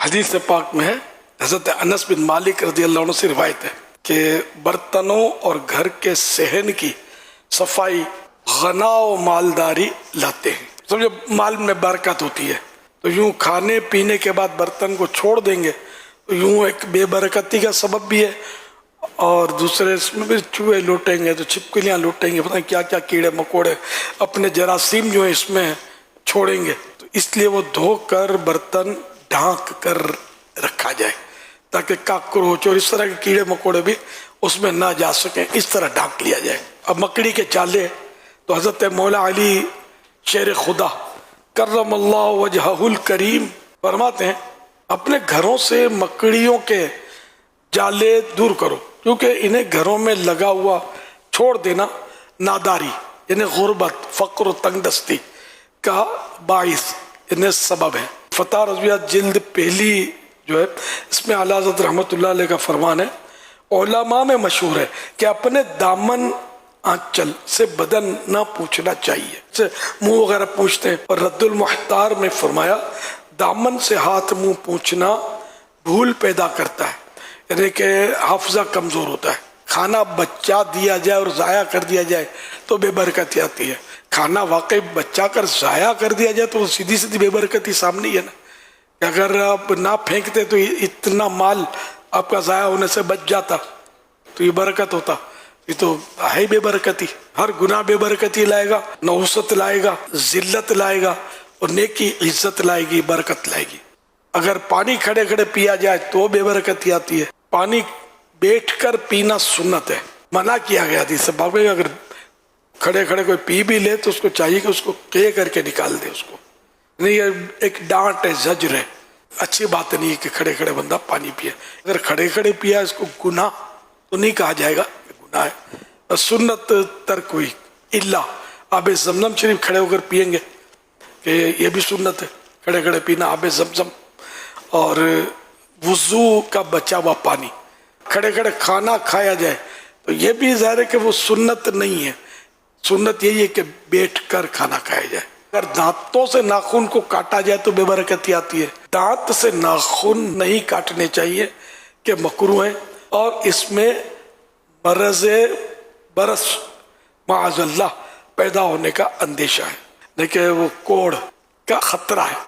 حدیث پاک میں ہے، حضرت انس بن مالک رضی اللہ عنہ سے روایت ہے کہ برتنوں اور گھر کے صحن کی صفائی غنا و مالداری لاتے ہیں۔ سمجھو مال میں برکت ہوتی ہے، تو یوں کھانے پینے کے بعد برتن کو چھوڑ دیں گے تو یوں ایک بے برکتی کا سبب بھی ہے، اور دوسرے اس میں بھی چوہے لوٹیں گے تو چھپکلیاں لوٹیں گے، پتہ نہیں کیا کیا کیڑے مکوڑے اپنے جراثیم جو ہے اس میں چھوڑیں گے، تو اس لیے وہ دھو کر برتن ڈھانک کر رکھا جائے تاکہ کاکروچ اور اس طرح کے کیڑے مکوڑے بھی اس میں نہ جا سکیں، اس طرح ڈھانک لیا جائے۔ اب مکڑی کے چالے تو حضرت مولا علی شیر خدا کرم اللہ وجہہ الکریم فرماتے ہیں اپنے گھروں سے مکڑیوں کے جالے دور کرو، کیونکہ انہیں گھروں میں لگا ہوا چھوڑ دینا ناداری یعنی غربت، فقر و تنگ دستی کا باعث انہیں سبب ہے۔ فتح رضویہ جلد پہلی جو ہے اس میں اعلیٰ حضرت رحمۃ اللہ علیہ کا فرمان ہے، علماء میں مشہور ہے کہ اپنے دامن آنچل سے بدن نہ پوچھنا چاہیے، سے منہ وغیرہ پوچھتے ہیں، اور رد المحتار میں فرمایا دامن سے ہاتھ منہ پوچھنا بھول پیدا کرتا ہے، یعنی کہ حافظہ کمزور ہوتا ہے۔ کھانا بچا دیا جائے اور ضائع کر دیا جائے تو بے برکتی آتی ہے، کھانا واقعی بچا کر ضائع کر دیا جائے تو سیدھی سیدھی بے برکتی سامنے ہی ہے نا، کہ اگر آپ نہ پھینکتے تو اتنا مال آپ کا ضائع ہونے سے بچ جاتا تو یہ برکت ہوتا، یہ تو ہے بے برکتی۔ ہر گناہ بے برکتی لائے گا، نحوست لائے گا، ذلت لائے گا، اور نیکی عزت لائے گی، برکت لائے گی۔ اگر پانی کھڑے کھڑے پیا جائے تو بے برکتی آتی ہے، پانی بیٹھ کر پینا سنت ہے، منع کیا گیا حدیث پاک میں، اگر کھڑے کھڑے کوئی پی بھی لے تو اس کو چاہیے کہ اس کو کے کر کے نکال دے، اس کو نہیں، یہ ایک ڈانٹ ہے، زجر ہے، اچھی بات نہیں ہے کہ کھڑے کھڑے بندہ پانی پیے۔ اگر کھڑے کھڑے پیا اس کو گناہ تو نہیں کہا جائے گا کہ گناہ ہے، سنت ترک ہوئی، الا آب زمزم شریف کھڑے ہو کر پیئیں گے کہ یہ بھی سنت ہے، کھڑے کھڑے پینا آب زمزم، اور وضو کا بچا ہوا پانی، کھڑے کھڑے کھانا کھایا جائے تو یہ بھی ظاہر ہے کہ وہ سنت نہیں ہے، سنت یہی ہے کہ بیٹھ کر کھانا کھایا جائے۔ اگر دانتوں سے ناخن کو کاٹا جائے تو بے برکتی آتی ہے، دانت سے ناخن نہیں کاٹنے چاہیے کہ مکروہ ہیں، اور اس میں مرض برس معاذ اللہ پیدا ہونے کا اندیشہ ہے، لیکن وہ کوڑ کا خطرہ ہے۔